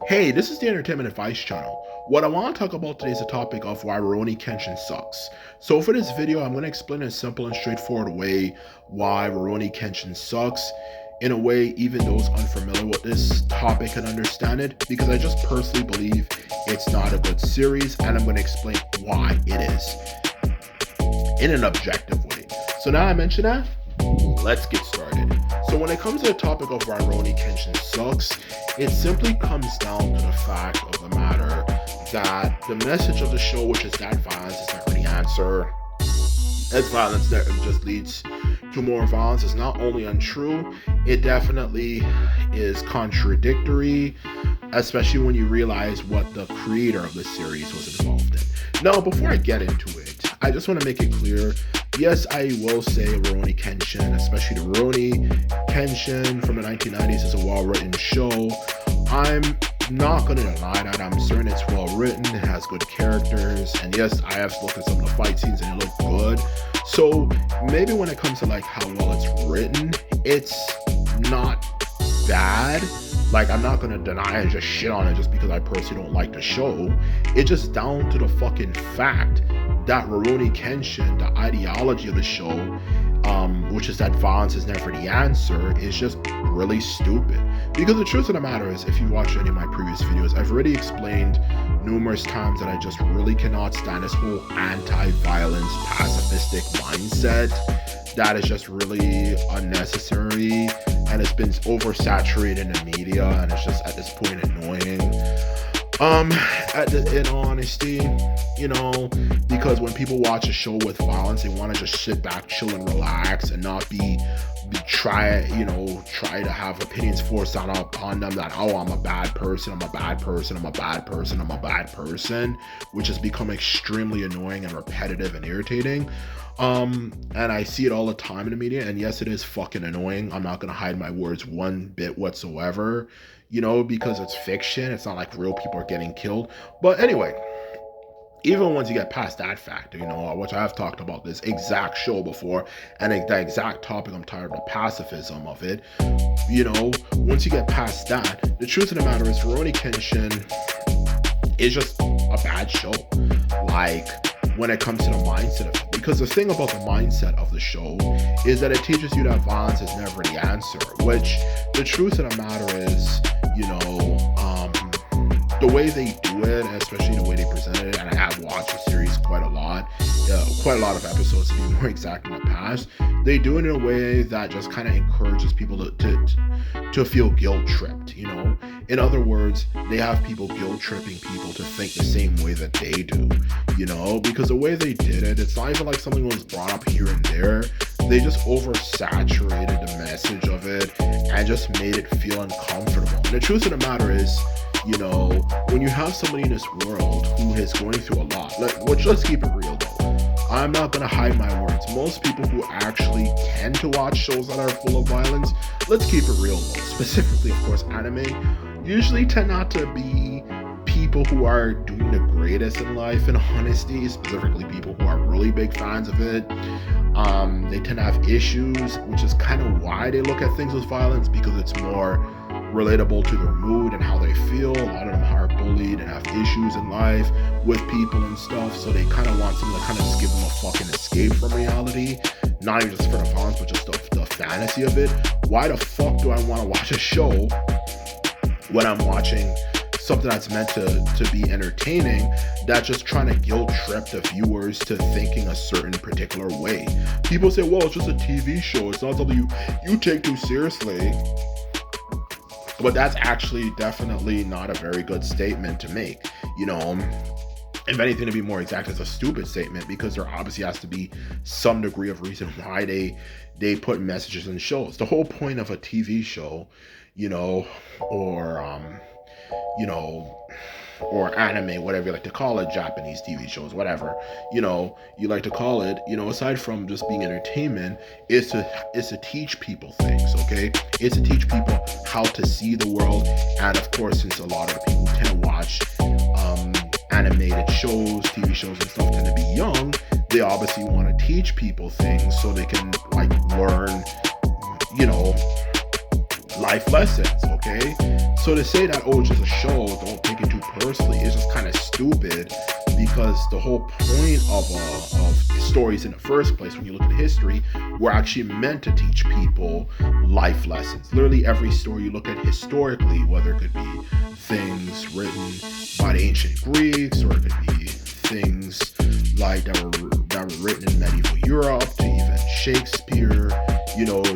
Hey, this is the Entertainment Advice Channel. What I want to talk about today is the topic of why Rurouni Kenshin sucks. So for this video, I'm going to explain in a simple and straightforward way why Rurouni Kenshin sucks. In a way, even those unfamiliar with this topic can understand it, because I just personally believe it's not a good series, and I'm going to explain why it is in an objective way. So now I mention that, let's get started. So when it comes to the topic of why Rurouni Kenshin sucks, it simply comes down to the fact of the matter that the message of the show, which is that violence is never the answer, as violence that just leads to more violence, is not only untrue, it definitely is contradictory, especially when you realize what the creator of the series was involved in. Now, before I get into it, I just want to make it clear, yes, I will say Rurouni Kenshin, especially the Rurouni Kenshin from the 1990s, is a well-written show. I'm not going to deny that. I'm certain it's well-written, it has good characters, and yes, I have looked at some of the fight scenes and it looked good. So maybe when it comes to like how well it's written, it's not bad. Like, I'm not gonna deny and just shit on it just because I personally don't like the show. It's just down to the fucking fact that Rurouni Kenshin, the ideology of the show, which is that violence is never the answer, is just really stupid. Because the truth of the matter is, if you watch any of my previous videos, I've already explained numerous times that I just really cannot stand this whole anti-violence, pacifistic mindset. That is just really unnecessary, and it's been oversaturated in the media, and it's just at this point annoying. In all honesty, because when people watch a show with violence, they want to just sit back, chill, and relax, and not try to have opinions forced upon them that, oh, I'm a bad person, which has become extremely annoying and repetitive and irritating. And I see it all the time in the media, and yes, it is fucking annoying. I'm not gonna hide my words one bit whatsoever, because it's fiction. It's not like real people are getting killed. But anyway, even once you get past that factor, which I have talked about this exact show before, and the exact topic, I'm tired of the pacifism of it. Once you get past that, the truth of the matter is Rurouni Kenshin is just a bad show. Like, when it comes to the mindset of it. Because the thing about the mindset of the show is that it teaches you that violence is never the answer, which the truth of the matter is, the way they do it, especially the way they present it, and I have watched the series quite a lot of episodes to be more exact in the past, they do it in a way that just kind of encourages people to feel guilt tripped, In other words, they have people guilt tripping people to think the same way that they do, because the way they did it, it's not even like something was brought up here and there. They just oversaturated the message of it and just made it feel uncomfortable. And the truth of the matter is, when you have somebody in this world who is going through a lot, let's keep it real though. I'm not going to hide my words. Most people who actually tend to watch shows that are full of violence, let's keep it real though, specifically, of course, anime, usually tend not to be people who are doing the greatest in life, in honesty, specifically people who are really big fans of it. They tend to have issues, which is kind of why they look at things with violence, because it's more relatable to their mood and how they feel. A lot of them are bullied and have issues in life with people and stuff, so they kind of want something to kind of just give them a fucking escape from reality, not even just for the violence, but just the fantasy of it. Why the fuck do I want to watch a show when I'm watching something that's meant to be entertaining, that's just trying to guilt trip the viewers to thinking a certain particular way? People say, well, it's just a TV show, it's not something you take too seriously. But that's actually definitely not a very good statement to make. If anything, to be more exact, it's a stupid statement, because there obviously has to be some degree of reason why they put messages in shows. The whole point of a TV show, or anime, whatever you like to call it, Japanese TV shows, whatever, you like to call it, aside from just being entertainment, is to teach people things, okay? It's to teach people how to see the world. And of course, since a lot of the people who tend to watch animated shows, TV shows and stuff tend to be young, they obviously want to teach people things so they can like learn, life lessons, okay? So to say that, oh, it's just a show, don't take it too personally, it's just kind of stupid, because the whole point of stories in the first place, when you look at history, were actually meant to teach people life lessons. Literally every story you look at historically, whether it could be things written by the ancient Greeks, or it could be things like that were written in medieval Europe, to even Shakespeare,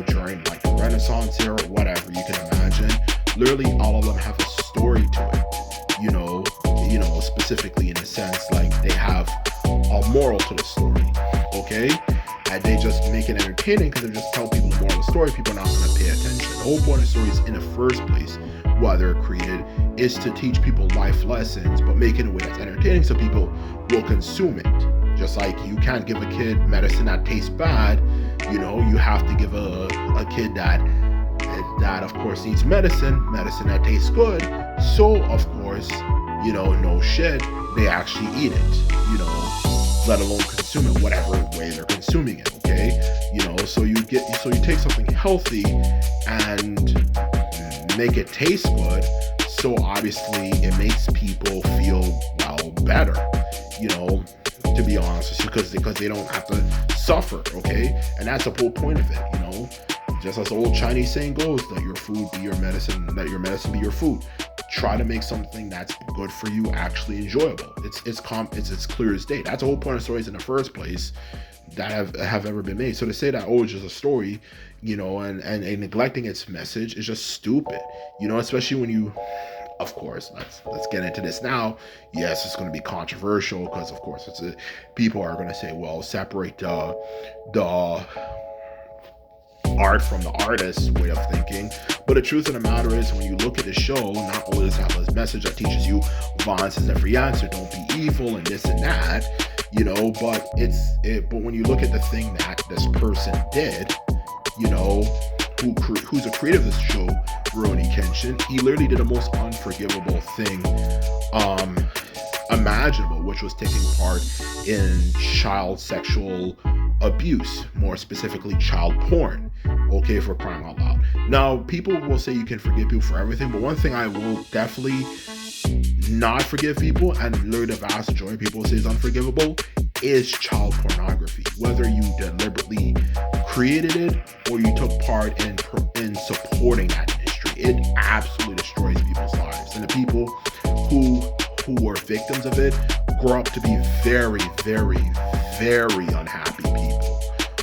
during like the Renaissance era, or whatever you can imagine. Literally all of them have a story to it, specifically in a sense, like they have a moral to the story, okay? And they just make it entertaining because they just tell people the moral of the story. People are not going to pay attention. The whole point of stories in the first place, why they're created, is to teach people life lessons, but make it in a way that's entertaining so people will consume it. Just like you can't give a kid medicine that tastes bad, you have to give a kid that of course needs medicine that tastes good. So of course, no shit, they actually eat it, let alone consume it whatever way they're consuming it, okay? So you take something healthy and make it taste good, so obviously it makes people feel, well, better, to be honest, because they don't have to suffer, okay? And that's the whole point of it, just as the old Chinese saying goes, that your food be your medicine, let your medicine be your food. Try to make something that's good for you actually enjoyable. It's clear as day. That's the whole point of stories in the first place that have ever been made. So to say that, oh, it's just a story, and neglecting its message is just stupid, especially when you, of course, let's get into this now. Yes, it's going to be controversial because, of course, people are going to say, well, separate the art from the artist's way of thinking. But the truth of the matter is, when you look at the show, not only does it have this message that teaches you violence is every answer, don't be evil and this and that, but when you look at the thing that this person did, who's a creator of this show, Rurouni Kenshin, he literally did the most unforgivable thing imaginable, which was taking part in child sexual abuse, more specifically child porn, okay, for crying out loud. Now, people will say you can forgive people for everything, but one thing I will definitely not forgive people, and literally the vast majority of people say is unforgivable, is child pornography. Whether you deliberately created it or you took part in supporting that industry, it absolutely destroys people's lives. And the people who were victims of it grow up to be very, very, very unhappy people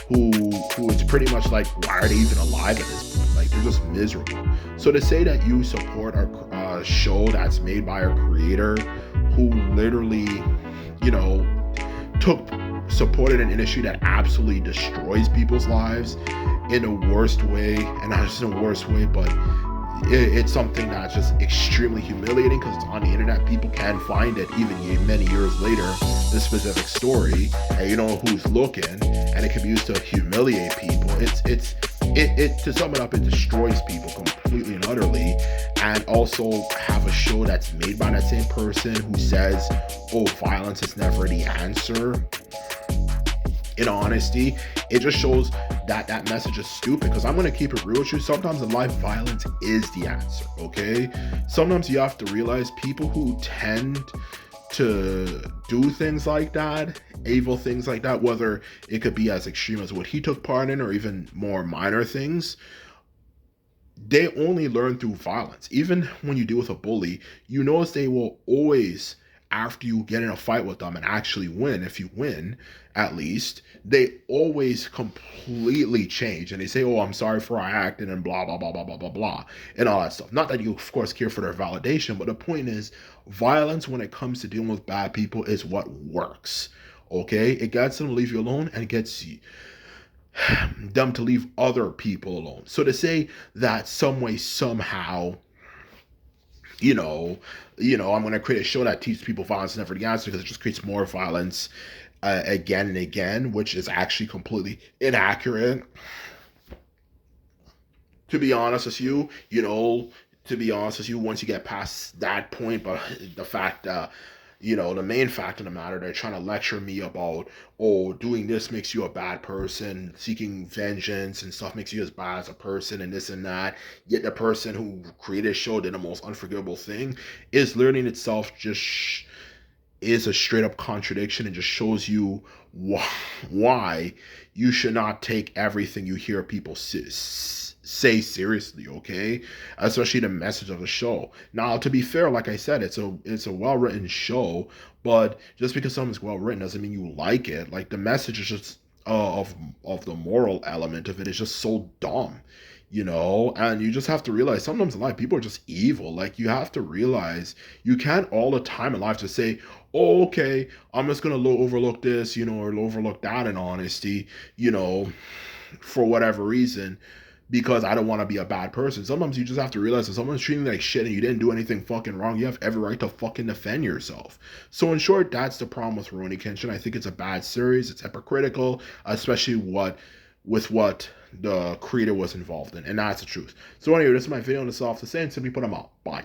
who it's pretty much like, why are they even alive at this point? Like, they're just miserable. So to say that you support a show that's made by a creator who literally, supported an industry that absolutely destroys people's lives in the worst way, and not just in the worst way, but it's something that's just extremely humiliating because it's on the internet. People can find it even many years later, this specific story, and you know who's looking, and it can be used to humiliate people. It to sum it up, it destroys people completely and utterly. And also have a show that's made by that same person who says, oh, violence is never the answer. In honesty, it just shows that message is stupid, because I'm going to keep it real with you. Sometimes in life, violence is the answer, okay? Sometimes you have to realize people who tend to do things like that, evil things like that, whether it could be as extreme as what he took part in or even more minor things, they only learn through violence. Even when you deal with a bully, you notice they will always, after you get in a fight with them and actually win, if you win, at least, they always completely change. And they say, oh, I'm sorry for how I acted, and blah, blah, blah, blah, blah, blah, blah, and all that stuff. Not that you, of course, care for their validation, but the point is, violence, when it comes to dealing with bad people, is what works, okay? It gets them to leave you alone, and it gets them to leave other people alone. So to say that some way, somehow, I'm going to create a show that teaches people violence is never the answer, because it just creates more violence again and again, which is actually completely inaccurate. To be honest with you, once you get past that point, but the fact the main fact of the matter. They're trying to lecture me about, oh, doing this makes you a bad person, seeking vengeance and stuff makes you as bad as a person, and this and that. Yet the person who created the show did the most unforgivable thing. Is learning itself just is a straight up contradiction and just shows you why you should not take everything you hear people say seriously, okay? Especially the message of the show. Now, to be fair, like I said, it's a well written show, but just because something's well written doesn't mean you like it. Like the message is just of the moral element of it is just so dumb, and you just have to realize sometimes in life people are just evil. Like you have to realize you can't all the time in life just say, oh, okay, I'm just gonna overlook this, or overlook that in honesty, for whatever reason, because I don't want to be a bad person. Sometimes you just have to realize if someone's treating you like shit and you didn't do anything fucking wrong, you have every right to fucking defend yourself. So in short, that's the problem with Rurouni Kenshin. I think it's a bad series. It's hypocritical, especially with what the creator was involved in, and that's the truth. So anyway, this is my video on this off the same. Simply put them out. Bye.